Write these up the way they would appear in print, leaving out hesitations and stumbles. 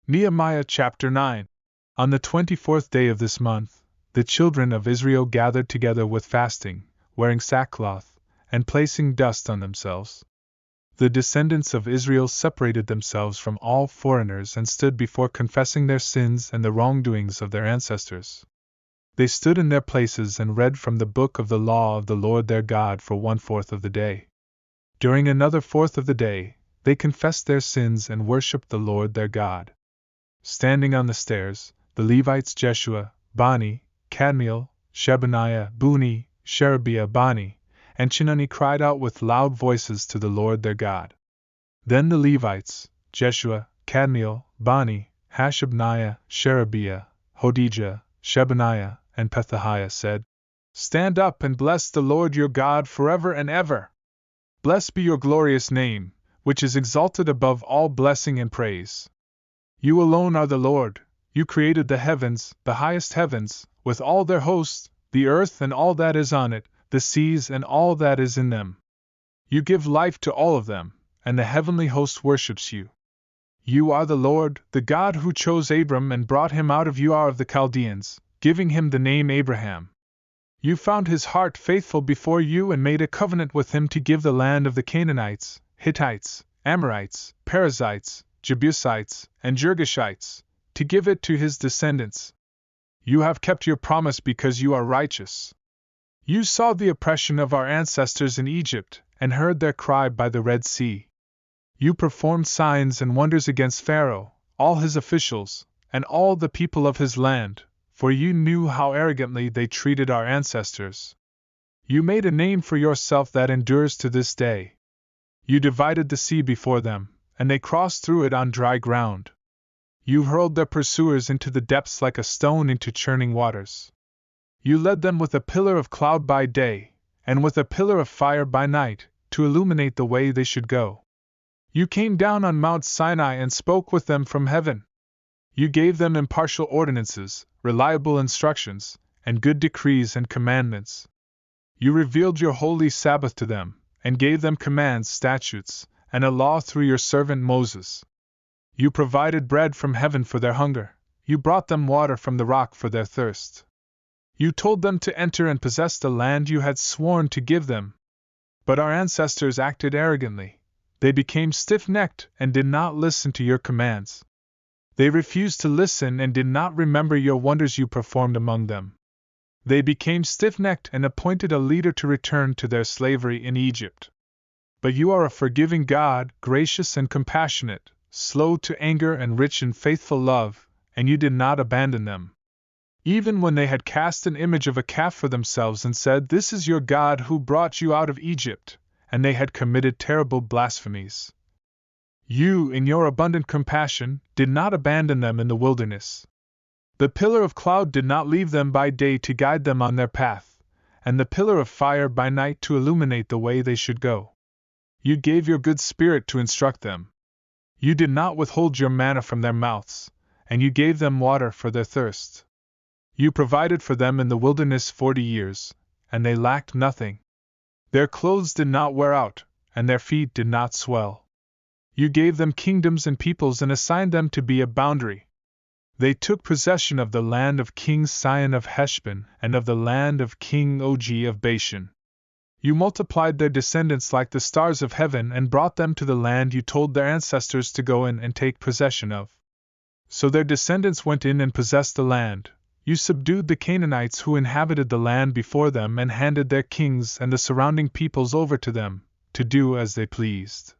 Nehemiah Chapter 9. On the 24th day of this month, the children of Israel gathered together with fasting, wearing sackcloth, and placing dust on themselves. The descendants of Israel separated themselves from all foreigners and stood before confessing their sins and the wrongdoings of their ancestors. They stood in their places and read from the book of the law of the Lord their God for 1/4 of the day. During another 1/4 of the day, they confessed their sins and worshipped the Lord their God. Standing on the stairs, the Levites Jeshua, Bani, Kadmiel, Shebaniah, Bunni, Sherebiah, Bani, and Chenani cried out with loud voices to the Lord their God. Then the Levites, Jeshua, Kadmiel, Bani, Hashabniah, Sherebiah, Hodijah, Shebaniah, and Pethahiah said, "Stand up and bless the Lord your God forever and ever. Blessed be your glorious name, which is exalted above all blessing and praise. You alone are the Lord. You created the heavens, the highest heavens, with all their hosts, the earth and all that is on it, the seas and all that is in them. You give life to all of them, and the heavenly host worships you. You are the Lord, the God who chose Abram and brought him out of Ur of the Chaldeans, giving him the name Abraham. You found his heart faithful before you and made a covenant with him to give the land of the Canaanites, Hittites, Amorites, Perizzites, Jebusites, and Girgashites, to give it to his descendants. You have kept your promise because you are righteous. You saw the oppression of our ancestors in Egypt and heard their cry by the Red Sea. You performed signs and wonders against Pharaoh, all his officials, and all the people of his land, for you knew how arrogantly they treated our ancestors. You made a name for yourself that endures to this day. You divided the sea before them, and they crossed through it on dry ground. You hurled their pursuers into the depths like a stone into churning waters. You led them with a pillar of cloud by day, and with a pillar of fire by night, to illuminate the way they should go. You came down on Mount Sinai and spoke with them from heaven. You gave them impartial ordinances, reliable instructions, and good decrees and commandments. You revealed your holy Sabbath to them, and gave them commands, statutes, and a law through your servant Moses. You provided bread from heaven for their hunger. You brought them water from the rock for their thirst. You told them to enter and possess the land you had sworn to give them. But our ancestors acted arrogantly. They became stiff-necked and did not listen to your commands. They refused to listen and did not remember your wonders you performed among them. They became stiff-necked and appointed a leader to return to their slavery in Egypt. But you are a forgiving God, gracious and compassionate, slow to anger and rich in faithful love, and you did not abandon them. Even when they had cast an image of a calf for themselves and said, "This is your God who brought you out of Egypt," and they had committed terrible blasphemies. You, in your abundant compassion, did not abandon them in the wilderness. The pillar of cloud did not leave them by day to guide them on their path, and the pillar of fire by night to illuminate the way they should go. You gave your good spirit to instruct them. You did not withhold your manna from their mouths, and you gave them water for their thirst. You provided for them in the wilderness 40 years, and they lacked nothing. Their clothes did not wear out, and their feet did not swell. You gave them kingdoms and peoples and assigned them to be a boundary. They took possession of the land of King Sihon of Heshbon and of the land of King Og of Bashan. You multiplied their descendants like the stars of heaven and brought them to the land you told their ancestors to go in and take possession of. So their descendants went in and possessed the land. You subdued the Canaanites who inhabited the land before them and handed their kings and the surrounding peoples over to them, to do as they pleased.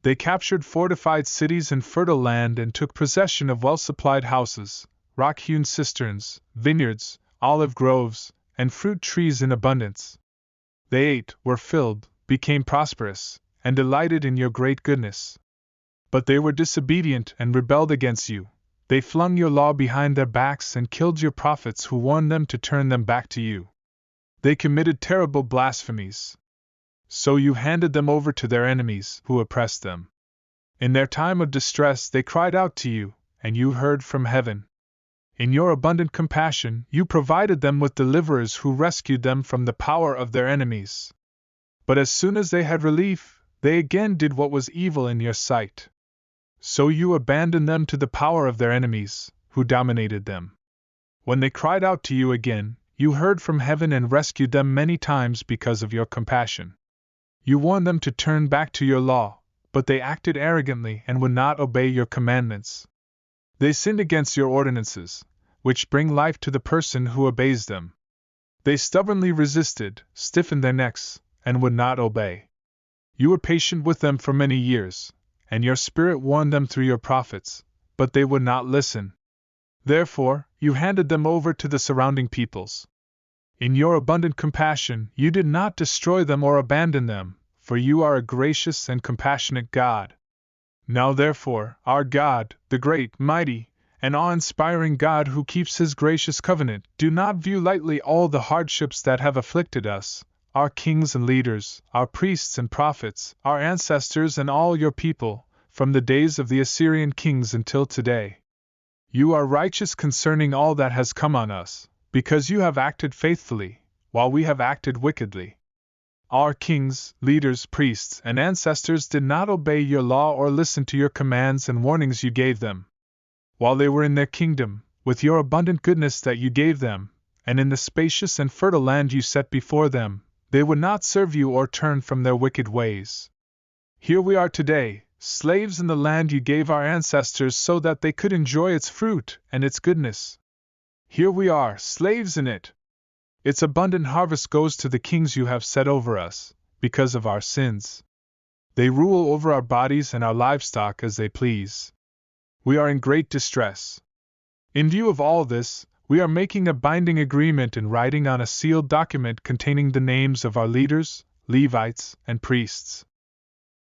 They captured fortified cities and fertile land and took possession of well-supplied houses, rock-hewn cisterns, vineyards, olive groves, and fruit trees in abundance. They ate, were filled, became prosperous, and delighted in your great goodness. But they were disobedient and rebelled against you. They flung your law behind their backs and killed your prophets who warned them to turn them back to you. They committed terrible blasphemies. So you handed them over to their enemies, who oppressed them. In their time of distress they cried out to you, and you heard from heaven. In your abundant compassion, you provided them with deliverers who rescued them from the power of their enemies. But as soon as they had relief, they again did what was evil in your sight. So you abandoned them to the power of their enemies, who dominated them. When they cried out to you again, you heard from heaven and rescued them many times because of your compassion. You warned them to turn back to your law, but they acted arrogantly and would not obey your commandments. They sinned against your ordinances, which bring life to the person who obeys them. They stubbornly resisted, stiffened their necks, and would not obey. You were patient with them for many years, and your spirit warned them through your prophets, but they would not listen. Therefore, you handed them over to the surrounding peoples. In your abundant compassion, you did not destroy them or abandon them, for you are a gracious and compassionate God. Now therefore, our God, the great, mighty, and awe-inspiring God who keeps His gracious covenant, do not view lightly all the hardships that have afflicted us, our kings and leaders, our priests and prophets, our ancestors and all your people, from the days of the Assyrian kings until today. You are righteous concerning all that has come on us, because you have acted faithfully, while we have acted wickedly. Our kings, leaders, priests, and ancestors did not obey your law or listen to your commands and warnings you gave them. While they were in their kingdom, with your abundant goodness that you gave them, and in the spacious and fertile land you set before them, they would not serve you or turn from their wicked ways. Here we are today, slaves in the land you gave our ancestors so that they could enjoy its fruit and its goodness. Here we are, slaves in it. Its abundant harvest goes to the kings you have set over us, because of our sins. They rule over our bodies and our livestock as they please. We are in great distress. In view of all this, we are making a binding agreement and writing on a sealed document containing the names of our leaders, Levites, and priests.